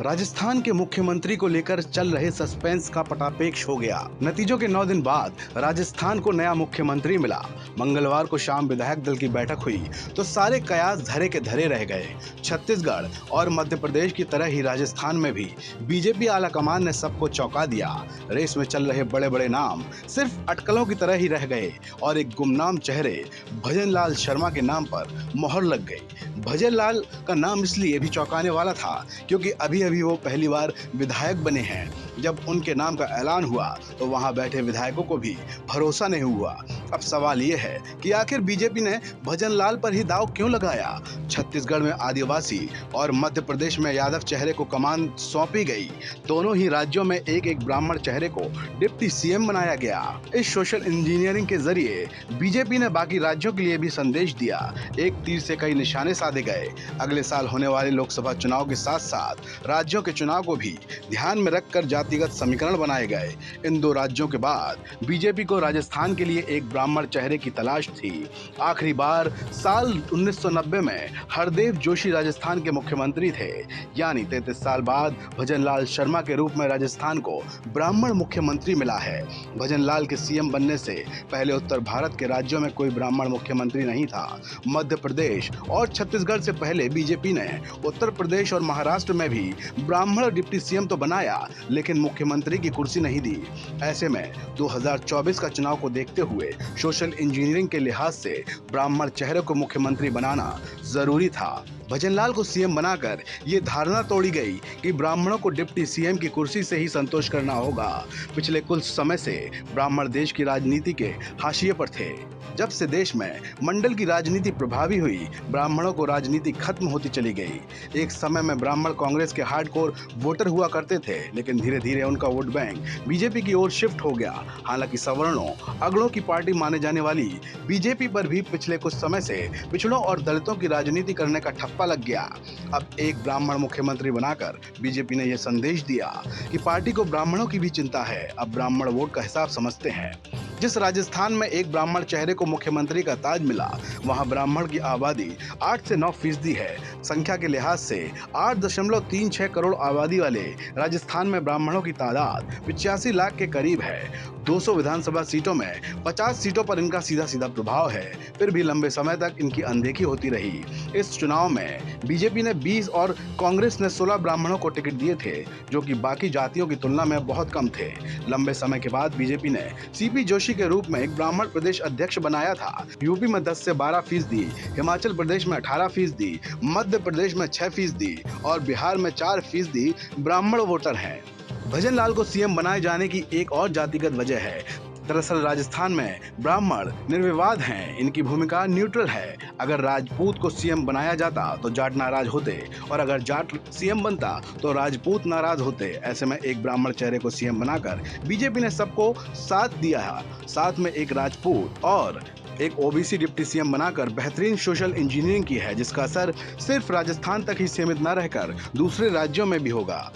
राजस्थान के मुख्यमंत्री को लेकर चल रहे सस्पेंस का पटापेक्ष हो गया। नतीजों के 9 दिन बाद राजस्थान को नया मुख्यमंत्री मिला। मंगलवार को शाम विधायक दल की बैठक हुई तो सारे कयास धरे के धरे रह गए। छत्तीसगढ़ और मध्य प्रदेश की तरह ही राजस्थान में भी बीजेपी आलाकमान ने सबको चौंका दिया। रेस में चल रहे बड़े बड़े नाम सिर्फ अटकलों की तरह ही रह गए और एक गुमनाम चेहरे भजन लाल शर्मा के नाम पर मोहर लग गई। भजन लाल का नाम इसलिए भी चौंकाने वाला था क्योंकि अभी वो पहली बार विधायक बने हैं। जब उनके नाम का ऐलान हुआ तो वहां बैठे विधायकों को भी भरोसा नहीं हुआ। अब सवाल ये है कि आखिर बीजेपी ने भजन लाल पर ही दांव क्यों लगाया। छत्तीसगढ़ में आदिवासी और मध्य प्रदेश में यादव चेहरे को कमान सौंपी गई। दोनों ही राज्यों में एक एक ब्राह्मण चेहरे को डिप्टी सीएम बनाया गया। इस सोशल इंजीनियरिंग के जरिए बीजेपी ने बाकी राज्यों के लिए भी संदेश दिया। एक तीर से कई निशाने साधे गए। अगले साल होने वाले लोकसभा चुनाव के साथ साथ राज्यों के चुनाव को भी ध्यान में रखकर जातिगत समीकरण बनाए गए। इन दो राज्यों के बाद बीजेपी को राजस्थान के लिए एक ब्राह्मण चेहरे की तलाश थी। आखिरी बार साल 1990 में हरदेव जोशी राजस्थान के मुख्यमंत्री थे। यानी 33 साल बाद भजन लाल शर्मा के रूप में राजस्थान को ब्राह्मण मुख्यमंत्री मिला है। भजन लाल के सीएम बनने से पहले उत्तर भारत के राज्यों में कोई ब्राह्मण मुख्यमंत्री नहीं था। मध्य प्रदेश और छत्तीसगढ़ से पहले बीजेपी ने उत्तर प्रदेश और महाराष्ट्र में भी ब्राह्मण डिप्टी सीएम तो बनाया, लेकिन मुख्यमंत्री की कुर्सी नहीं दी। ऐसे में 2024 का चुनाव को देखते हुए सोशल इंजीनियरिंग के लिहाज से ब्राह्मण चेहरे को मुख्यमंत्री बनाना जरूरी था। भजनलाल को सीएम बनाकर ये धारणा तोड़ी गई कि ब्राह्मणों को डिप्टी सीएम की कुर्सी से ही संतोष करना होगा। पिछले कुछ समय से ब्राह्मण देश की राजनीति के हाशिए पर थे। जब से देश में मंडल की राजनीति प्रभावी हुई, ब्राह्मणों को राजनीति खत्म होती चली गई। एक समय में ब्राह्मण कांग्रेस के हार्डकोर वोटर हुआ करते थे, लेकिन धीरे धीरे उनका वोट बैंक बीजेपी की ओर शिफ्ट हो गया। हालांकि सवर्णों अगड़ों की पार्टी माने जाने वाली बीजेपी पर भी पिछले कुछ समय से पिछड़ों और दलितों की राजनीति करने का ठप्पा लग गया। अब एक ब्राह्मण मुख्यमंत्री बनाकर बीजेपी ने यह संदेश दिया कि पार्टी को ब्राह्मणों की भी चिंता है। अब ब्राह्मण वोट का हिसाब समझते हैं। जिस राजस्थान में एक ब्राह्मण चेहरे को मुख्यमंत्री का ताज मिला, वहां ब्राह्मण की आबादी 8 से 9% है। संख्या के लिहाज से 8.36 करोड़ आबादी वाले राजस्थान में ब्राह्मणों की तादाद 85 लाख के करीब है। 200 विधानसभा सीटों में 50 सीटों पर इनका सीधा सीधा प्रभाव है। फिर भी लंबे समय तक इनकी अनदेखी होती रही। इस चुनाव में बीजेपी ने 20 और कांग्रेस ने 16 ब्राह्मणों को टिकट दिए थे, जो कि बाकी जातियों की तुलना में बहुत कम थे। लंबे समय के बाद बीजेपी ने सीपी जोशी के रूप में एक ब्राह्मण प्रदेश अध्यक्ष बनाया था। यूपी में 10 से 12%, हिमाचल प्रदेश में 18%, मध्य प्रदेश में 6% और बिहार में 4% ब्राह्मण वोटर हैं। भजन लाल को सीएम बनाए जाने की एक और जातिगत वजह है। दरअसल राजस्थान में ब्राह्मण निर्विवाद हैं। इनकी भूमिका न्यूट्रल है। अगर राजपूत को सीएम बनाया जाता तो जाट नाराज होते, और अगर जाट सीएम बनता तो राजपूत नाराज होते। ऐसे में एक ब्राह्मण चेहरे को सीएम बनाकर बीजेपी ने सबको साथ दिया है। साथ में एक राजपूत और एक ओबीसी डिप्टी सीएम बनाकर बेहतरीन सोशल इंजीनियरिंग की है, जिसका असर सिर्फ राजस्थान तक ही सीमित न रहकर दूसरे राज्यों में भी होगा।